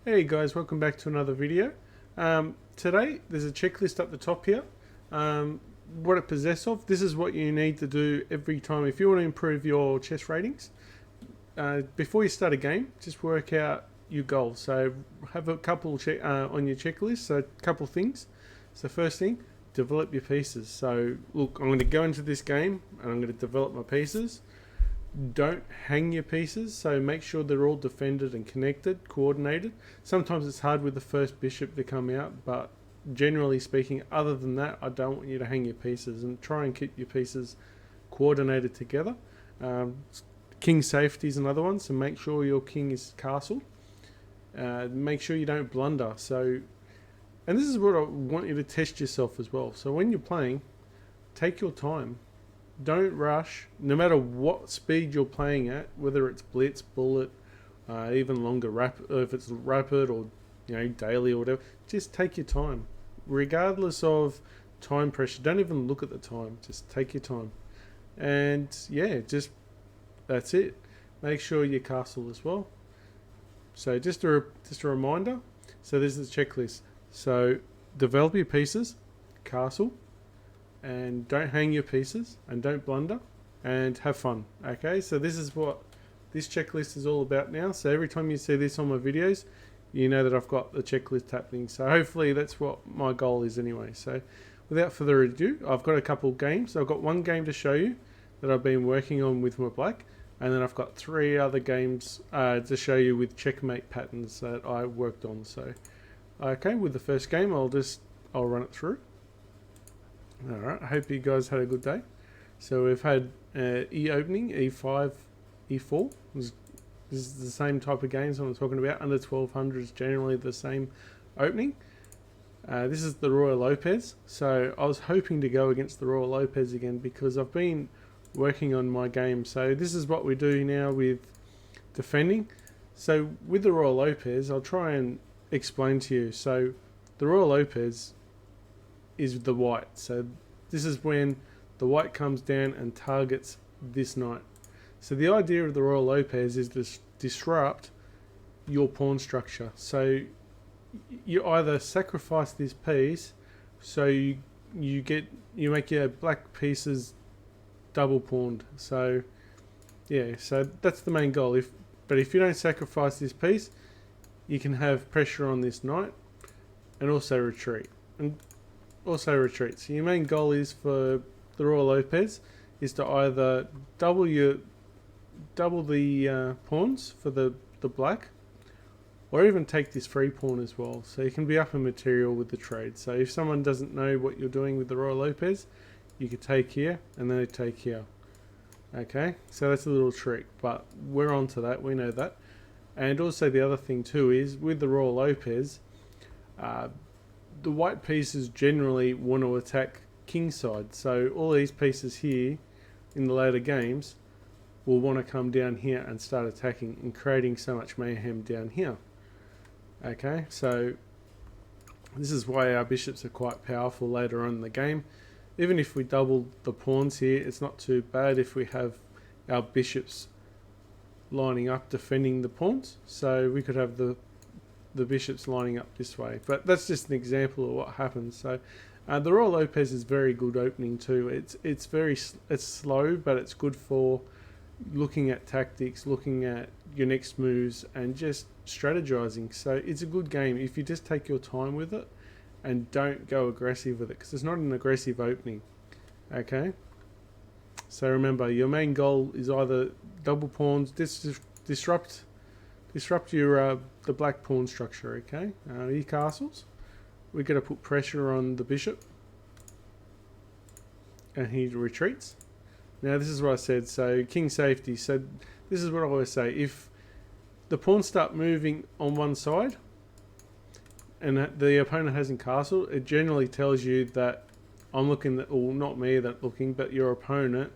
Hey guys, welcome back to another video. Today there's a checklist up the top here. What it possesses of. This is what you need to do every time if you want to improve your chess ratings. Before you start a game, just work out your goals. So have a couple on your checklist. So a couple things. So first thing, develop your pieces. So look, I'm going to go into this game and I'm going to develop my pieces. Don't hang your pieces, so make sure they're all defended and connected, coordinated. Sometimes it's hard with the first bishop to come out, but generally speaking, other than that, I don't want you to hang your pieces, and try and keep your pieces coordinated together. King safety is another one, so make sure your king is castled. Make sure you don't blunder. And this is what I want you to test yourself as well. So when you're playing, take your time. Don't rush, no matter what speed you're playing at, whether it's blitz, bullet, even longer if it's rapid or daily or whatever. Just take your time, regardless of time pressure. Don't even look at the time. Just take your time, and yeah, that's it. Make sure you castle as well. So just a reminder. So this is the checklist. So develop your pieces, castle, and don't hang your pieces, and don't blunder, and have fun. Okay, so this is what this checklist is all about now. So every time you see this on my videos, you know that I've got the checklist happening. So hopefully that's what my goal is anyway. So without further ado, I've got a couple of games. I've got one game to show you that I've been working on with my black, and then I've got 3 other games to show you with checkmate patterns that I worked on. So okay, with the first game, I'll run it through. Alright, I hope you guys had a good day. So we've had E opening, E5, E4. This is the same type of games I'm talking about. Under 1200 is generally the same opening. This is the Royal Lopez. So I was hoping to go against the Royal Lopez again because I've been working on my game. So this is what we do now with defending. So with the Royal Lopez, I'll try and explain to you. So the Royal Lopez is the white. So this is when the white comes down and targets this knight. So the idea of the Royal Lopez is to disrupt your pawn structure. So you either sacrifice this piece, so you make your black pieces double pawned. So yeah, so that's the main goal. But if you don't sacrifice this piece, you can have pressure on this knight and also retreat. So your main goal is for the Royal Lopez is to either double the pawns for the black, or even take this free pawn as well. So you can be up in material with the trade. So if someone doesn't know what you're doing with the Royal Lopez, you could take here and then take here. Okay, so that's a little trick, but we're on to that. We know that. And also the other thing too is with the Royal Lopez, the white pieces generally want to attack kingside. So all these pieces here in the later games will want to come down here and start attacking and creating so much mayhem down here. Okay, so this is why our bishops are quite powerful later on in the game. Even if we double the pawns here, it's not too bad if we have our bishops lining up defending the pawns. So we could have the bishops lining up this way, but that's just an example of what happens. So the Royal Lopez is very good opening too. It's slow, but it's good for looking at tactics, looking at your next moves, and just strategizing. So it's a good game if you just take your time with it and don't go aggressive with it, because it's not an aggressive opening. Okay, so remember, your main goal is either double pawns, disrupt your the black pawn structure. Okay, he castles. We're going to put pressure on the bishop, and he retreats. Now this is what I said. So king safety. So this is what I always say: if the pawns start moving on one side, and the opponent hasn't castled, it generally tells you that I'm looking at, or not me that looking, but your opponent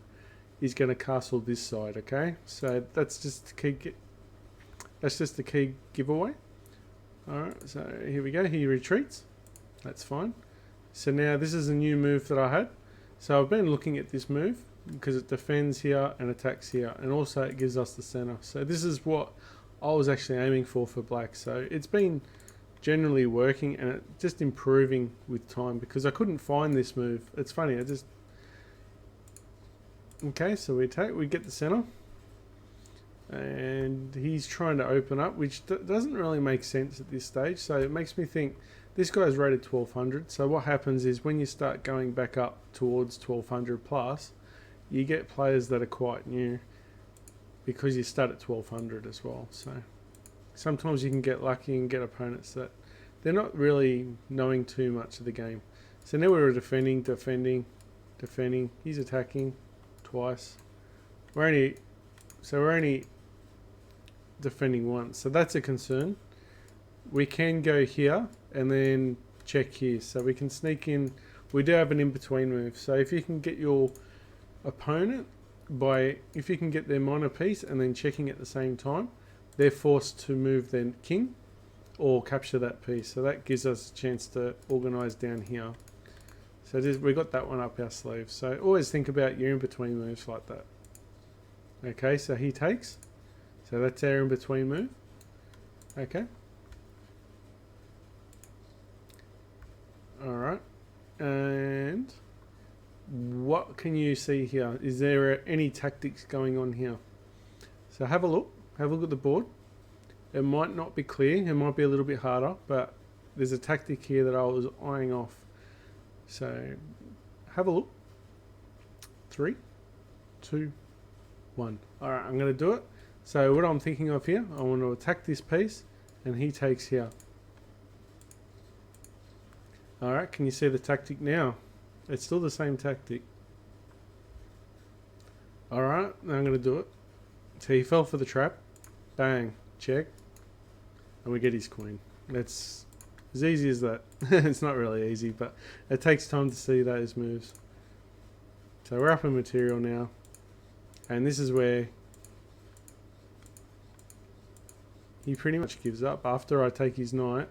is going to castle this side. Okay, so that's just the key. That's just the key giveaway. Alright, so here we go. He retreats. That's fine. So now this is a new move that I had. So I've been looking at this move because it defends here and attacks here, and also it gives us the center. So this is what I was actually aiming for black. So it's been generally working and it just improving with time because I couldn't find this move. It's funny, I just... Okay, so we get the center. And he's trying to open up, which doesn't really make sense at this stage. So it makes me think this guy's rated 1200. So what happens is when you start going back up towards 1200 plus, you get players that are quite new because you start at 1200 as well. So sometimes you can get lucky and get opponents that they're not really knowing too much of the game. So now we're defending. He's attacking twice. We're only defending once, so that's a concern. We can go here and then check here, so we can sneak in. We do have an in-between move, so if you can get your opponent if you can get their minor piece and then checking at the same time, they're forced to move their king or capture that piece, so that gives us a chance to organize down here. So we got that one up our sleeve. So always think about your in-between moves like that. Okay, so he takes. So that's our in-between move. Okay. Alright. And what can you see here? Is there any tactics going on here? So have a look. Have a look at the board. It might not be clear. It might be a little bit harder, but there's a tactic here that I was eyeing off. So have a look. 3, 2, 1. Alright, I'm going to do it. So what I'm thinking of here, I want to attack this piece and he takes here. Alright, can you see the tactic now? It's still the same tactic. Alright, now I'm going to do it. So he fell for the trap. Bang, check. And we get his queen. That's as easy as that. It's not really easy, but it takes time to see those moves. So we're up in material now. And this is where he pretty much gives up after I take his knight.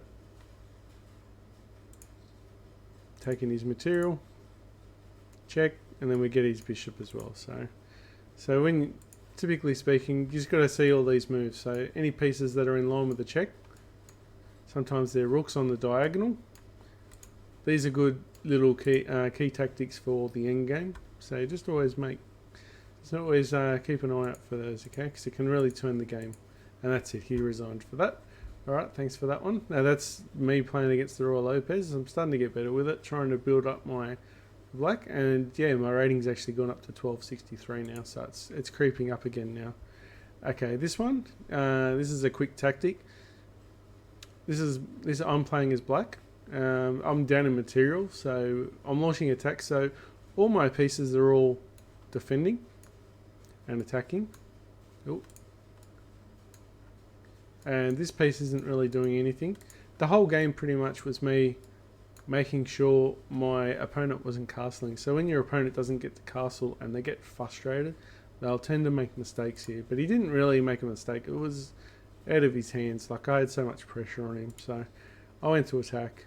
Taking his material. Check. And then we get his bishop as well. So when, typically speaking, you just got to see all these moves. So any pieces that are in line with the check. Sometimes they're rooks on the diagonal. These are good little key tactics for the end game. So just always keep an eye out for those, okay? Because it can really turn the game. And that's it. He resigned for that. All right, thanks for that one. Now that's me playing against the Royal Lopez. I'm starting to get better with it, trying to build up my black. And yeah, my rating's actually gone up to 1263 now, so it's creeping up again now. Okay, this one. This is a quick tactic. This I'm playing as black. I'm down in material, so I'm launching attack. So all my pieces are all defending and attacking. Oh. And this piece isn't really doing anything. The whole game pretty much was me making sure my opponent wasn't castling. So when your opponent doesn't get the castle and they get frustrated, they'll tend to make mistakes here. But he didn't really make a mistake. It was out of his hands. Like, I had so much pressure on him. So I went to attack.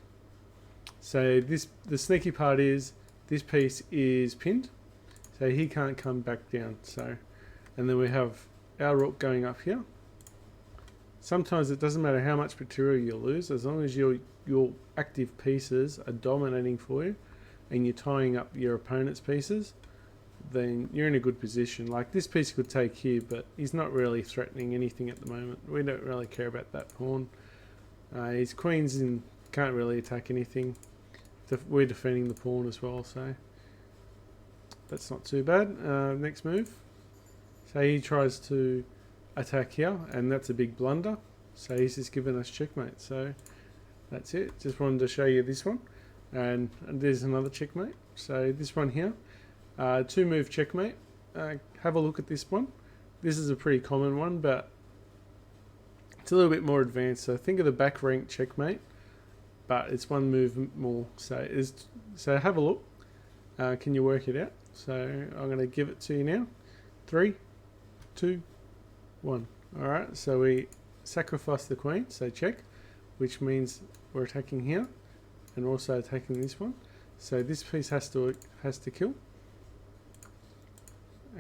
So the sneaky part is this piece is pinned. So he can't come back down. So, and then we have our rook going up here. Sometimes it doesn't matter how much material you lose, as long as your active pieces are dominating for you and you're tying up your opponent's pieces, then you're in a good position. Like, this piece could take here, but he's not really threatening anything at the moment. We don't really care about that pawn. His queen's can't really attack anything. We're defending the pawn as well, so that's not too bad. Next move. So he tries to attack here, and that's a big blunder. So he's just given us checkmate. So that's it. Just wanted to show you this one. And there's another checkmate. So this one here, 2-move checkmate. Have a look at this one. This is a pretty common one, but it's a little bit more advanced. So think of the back rank checkmate, but it's 1 move more. So have a look. Can you work it out? So I'm going to give it to you now. 3, 2, 1. Alright, so we sacrifice the queen, so check, which means we're attacking here and also attacking this one. So this piece has to kill.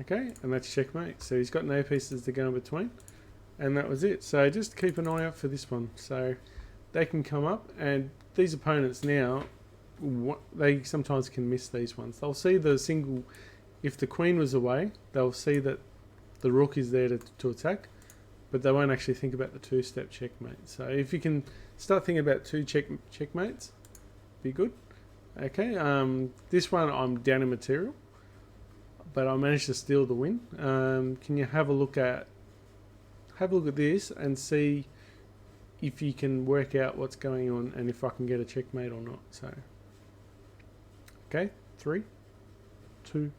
Okay, and that's checkmate. So he's got no pieces to go in between. and that was it. So just keep an eye out for this one. So they can come up, and these opponents now, they sometimes can miss these ones. They'll see the single, if the queen was away, they'll see that the rook is there to attack, but they won't actually think about the two-step checkmate. So if you can start thinking about two checkmates, be good. Okay, this one I'm down in material, but I managed to steal the win. Can you have a look at this and see if you can work out what's going on and if I can get a checkmate or not. So, okay, 3, 2,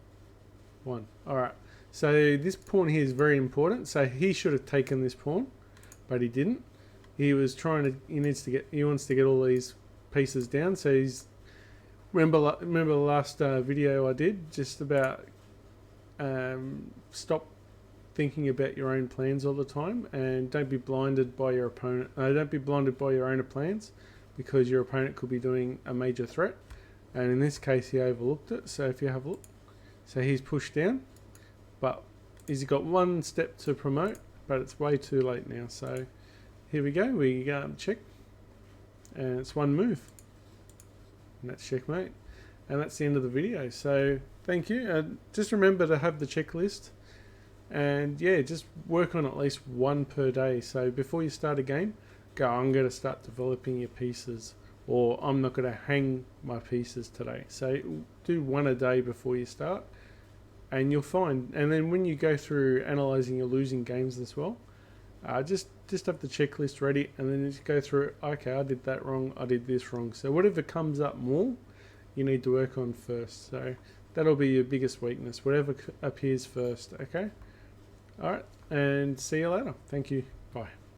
1. All right. So this pawn here is very important. So he should have taken this pawn, but he didn't. He was trying to. He wants to get all these pieces down. So he's. Remember the last video I did just about stop thinking about your own plans all the time, and don't be blinded by your opponent. Don't be blinded by your own plans, because your opponent could be doing a major threat. And in this case, he overlooked it. So if you have a look, so he's pushed down, but he's got one step to promote, but it's way too late now. So here we go. We check, and it's one move, and that's checkmate. And that's the end of the video. So thank you. Just remember to have the checklist, and yeah, just work on at least one per day. So before you start a game, go, I'm going to start developing your pieces, or I'm not going to hang my pieces today. So do one a day before you start, and you'll find. And then when you go through analyzing your losing games as well, just have the checklist ready, and then just go through. Okay, I did that wrong. I did this wrong. So whatever comes up more, you need to work on first. So that'll be your biggest weakness. Whatever appears first. Okay. All right, and see you later. Thank you. Bye.